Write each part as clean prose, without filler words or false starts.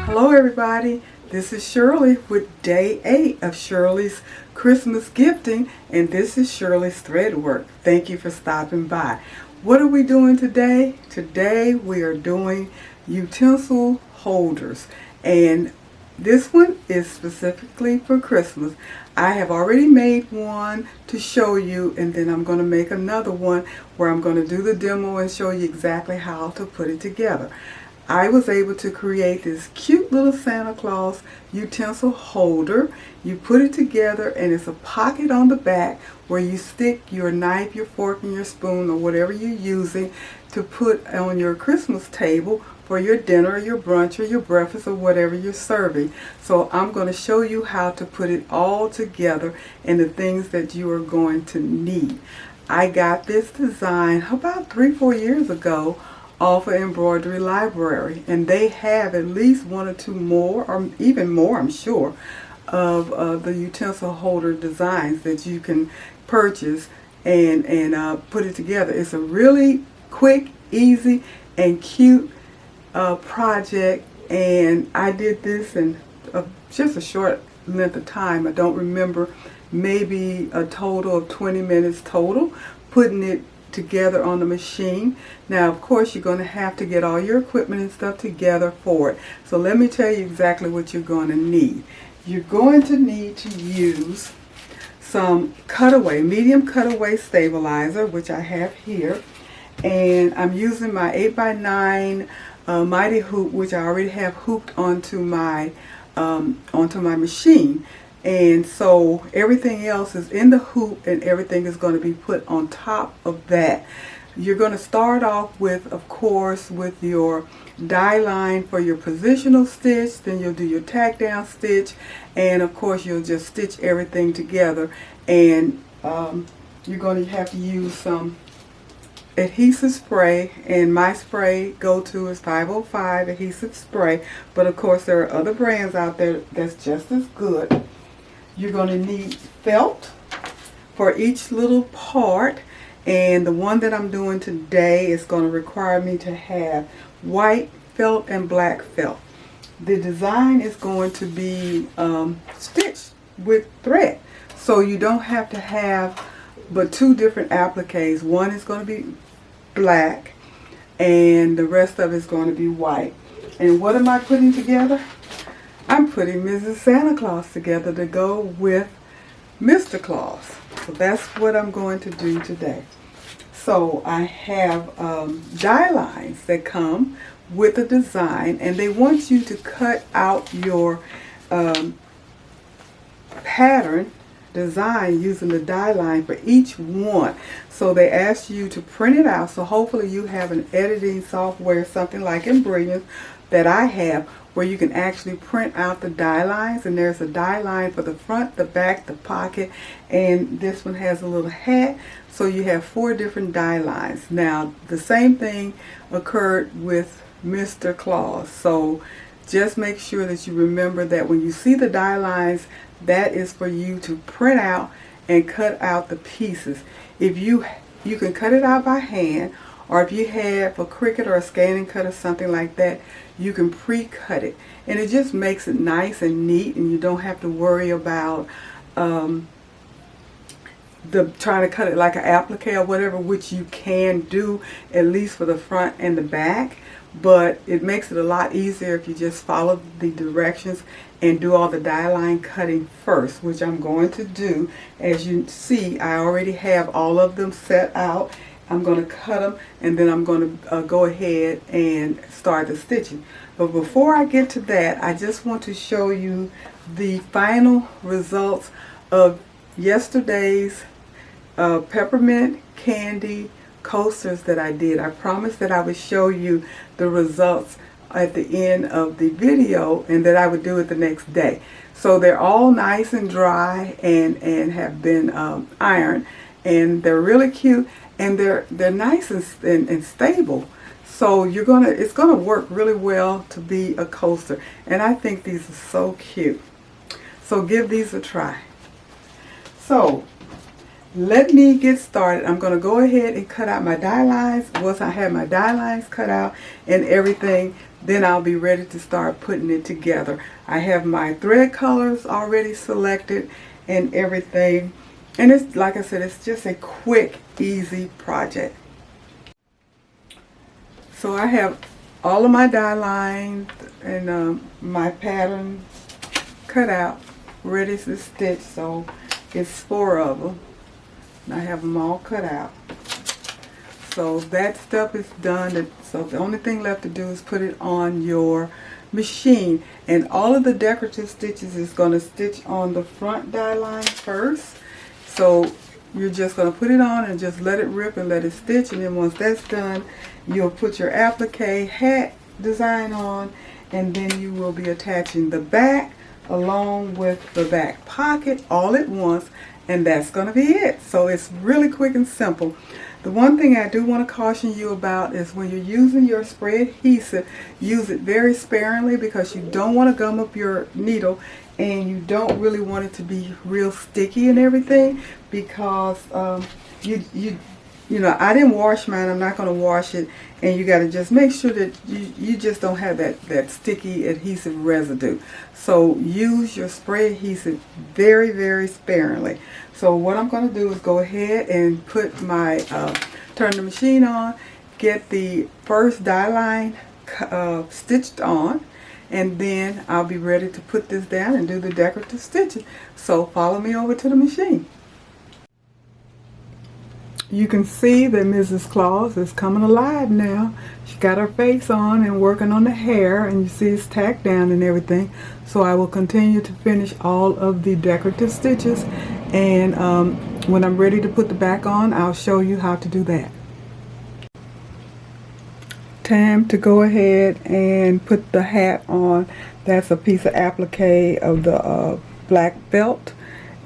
Hello everybody, this is Shirley with day 8 of Shirley's Christmas gifting, and this is Shirley's thread work. Thank you for stopping by. What are we doing today? Today we are doing utensil holders, and this one is specifically for Christmas. I have already made one to show you, and then I'm going to make another one where I'm going to do the demo and show you exactly how to put it together. I was able to create this cute little Santa Claus utensil holder. You put it together and it's a pocket on the back where you stick your knife, your fork, and your spoon, or whatever you're using to put on your Christmas table for your dinner, your brunch, or your breakfast, or whatever you're serving. So I'm going to show you how to put it all together and the things that you are going to need. I got this design about 3-4 years ago off of Embroidery Library, and they have at least 1 or 2 more, or even more I'm sure, of the utensil holder designs that you can purchase and put it together. It's a really quick, easy, and cute project, and I did this in just a short length of time. I don't remember, maybe a total of 20 minutes total, putting it together on the machine. Now of course you're going to have to get all your equipment and stuff together for it. So let me tell you exactly what you're going to need. You're going to need to use some medium cutaway stabilizer, which I have here, and I'm using my 8x9 mighty hoop, which I already have hooked onto my machine. And so everything else is in the hoop, and everything is going to be put on top of that. You're going to start off with, of course, with your die line for your positional stitch. Then you'll do your tack down stitch, and of course you'll just stitch everything together. And you're going to have to use some adhesive spray, and my spray go-to is 505 adhesive spray, but of course there are other brands out there that's just as good. You're going to need felt for each little part, and the one that I'm doing today is going to require me to have white felt and black felt. The design is going to be stitched with thread, so you don't have to have but 2 different appliques. One is going to be black and the rest of it is going to be white. And what am I putting together? I'm putting Mrs. Santa Claus together to go with Mr. Claus. So that's what I'm going to do today. So I have die lines that come with a design, and they want you to cut out your pattern design using the die line for each one. So they ask you to print it out. So hopefully you have an editing software, something like Embrilliance that I have, where you can actually print out the die lines. And there's a die line for the front, the back, the pocket, and this one has a little hat. So you have 4 different die lines. Now the same thing occurred with Mr. Claus. So just make sure that you remember that when you see the die lines, that is for you to print out and cut out the pieces. If you can cut it out by hand, or if you have a Cricut or a scanning cut or something like that, you can pre-cut it, and it just makes it nice and neat, and you don't have to worry about trying to cut it like an applique or whatever, which you can do at least for the front and the back. But it makes it a lot easier if you just follow the directions and do all the die line cutting first, which I'm going to do. As you see, I already have all of them set out. I'm going to cut them, and then I'm going to go ahead and start the stitching. But before I get to that, I just want to show you the final results of yesterday's peppermint candy coasters that I did. I promised that I would show you the results at the end of the video, and that I would do it the next day. So they're all nice and dry and have been ironed, and they're really cute, and they're nice and stable. So it's gonna work really well to be a coaster, and I think these are so cute. So give these a try. So let me get started. I'm going to go ahead and cut out my die lines. Once I have my die lines cut out and everything, then I'll be ready to start putting it together. I have my thread colors already selected and everything. And it's, like I said, it's just a quick, easy project. So I have all of my die lines and my pattern cut out, ready to stitch. So it's 4 of them. And I have them all cut out. So that stuff is done. So the only thing left to do is put it on your machine. And all of the decorative stitches is going to stitch on the front die line first. So you're just going to put it on and just let it rip and let it stitch. And then once that's done, you'll put your applique hat design on. And then you will be attaching the back along with the back pocket all at once. And that's going to be it. So it's really quick and simple. The one thing I do want to caution you about is when you're using your spray adhesive, use it very sparingly because you don't want to gum up your needle and you don't really want it to be real sticky and everything because you know, I didn't wash mine. I'm not going to wash it, and you got to just make sure that you just don't have that sticky adhesive residue. So use your spray adhesive very, very sparingly. So what I'm going to do is go ahead and put my, turn the machine on, get the first die line stitched on, and then I'll be ready to put this down and do the decorative stitching. So follow me over to the machine. You can see that Mrs. Claus is coming alive now. She got her face on and working on the hair, and you see it's tacked down and everything. So I will continue to finish all of the decorative stitches, and when I'm ready to put the back on, I'll show you how to do that. Time to go ahead and put the hat on. That's a piece of applique of the black felt.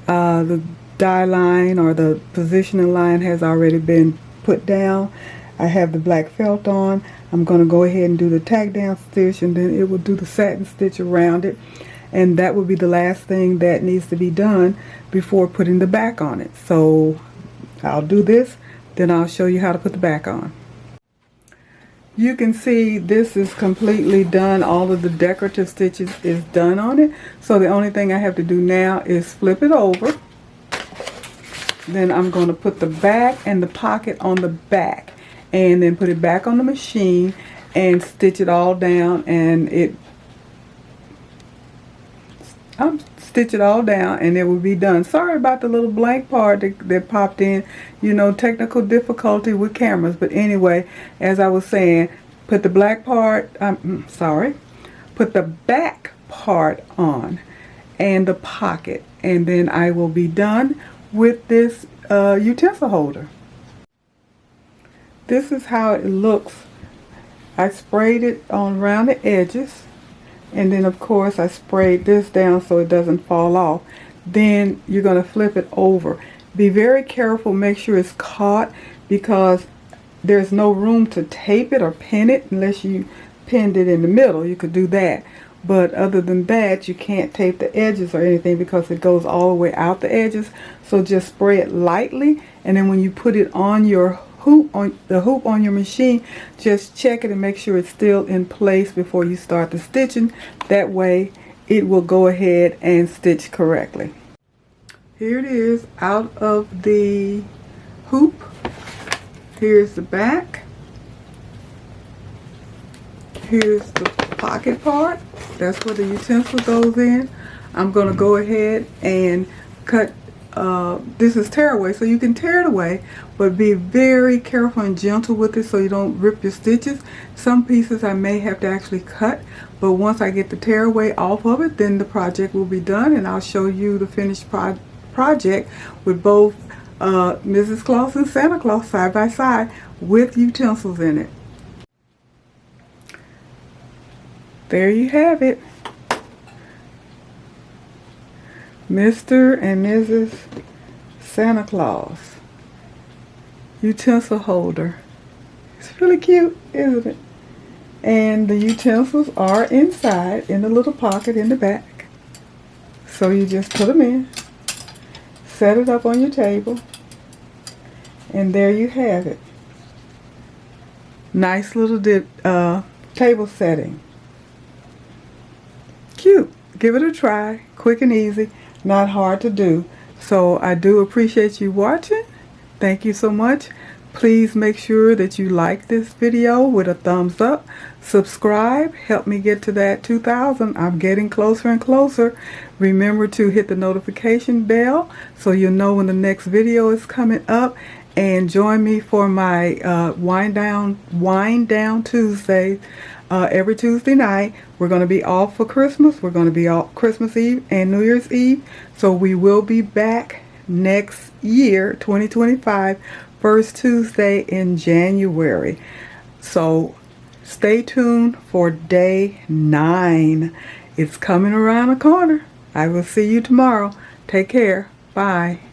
The die line or the positioning line has already been put down. I have the black felt on. I'm going to go ahead and do the tack down stitch, and then it will do the satin stitch around it, and that will be the last thing that needs to be done before putting the back on it. So I'll do this, then I'll show you how to put the back on. You can see this is completely done. All of the decorative stitches is done on it. So the only thing I have to do now is flip it over. Then I'm going to put the back and the pocket on the back, and then put it back on the machine and stitch it all down, and stitch it all down, and it will be done. Sorry about the little blank part that popped in, you know, technical difficulty with cameras. But anyway, as I was saying, put the black part, put the back part on and the pocket, and then I will be done with this utensil holder. This is how it looks. I sprayed it on around the edges, and then of course I sprayed this down so it doesn't fall off. Then you're going to flip it over. Be very careful, make sure it's caught, because there's no room to tape it or pin it unless you pinned it in the middle. You could do that. But other than that, you can't tape the edges or anything because it goes all the way out the edges. So just spray it lightly, and then when you put it on your hoop, on your machine, just check it and make sure it's still in place before you start the stitching. That way it will go ahead and stitch correctly. Here it is out of the hoop. Here's the back. Here's the pocket part. That's where the utensil goes in. I'm going to go ahead and cut, this is tearaway, so you can tear it away, but be very careful and gentle with it so you don't rip your stitches. Some pieces I may have to actually cut, but once I get the tearaway off of it, then the project will be done, and I'll show you the finished project with both Mrs. Claus and Santa Claus side by side with utensils in it. There you have it. Mr. and Mrs. Santa Claus utensil holder. It's really cute, isn't it? And the utensils are inside in the little pocket in the back. So you just put them in, set it up on your table, and there you have it. Nice little table setting. give it a try. Quick and easy, not hard to do. So I do appreciate you watching. Thank you so much. Please make sure that you like this video with a thumbs up. Subscribe. Help me get to that 2,000. I'm getting closer and closer. Remember to hit the notification bell so you'll know when the next video is coming up. And join me for my wind down Tuesday. Every Tuesday night. We're going to be off for Christmas. We're going to be off Christmas Eve and New Year's Eve. So we will be back next year, 2025, first Tuesday in January. So stay tuned for day 9. It's coming around the corner. I will see you tomorrow. Take care. Bye.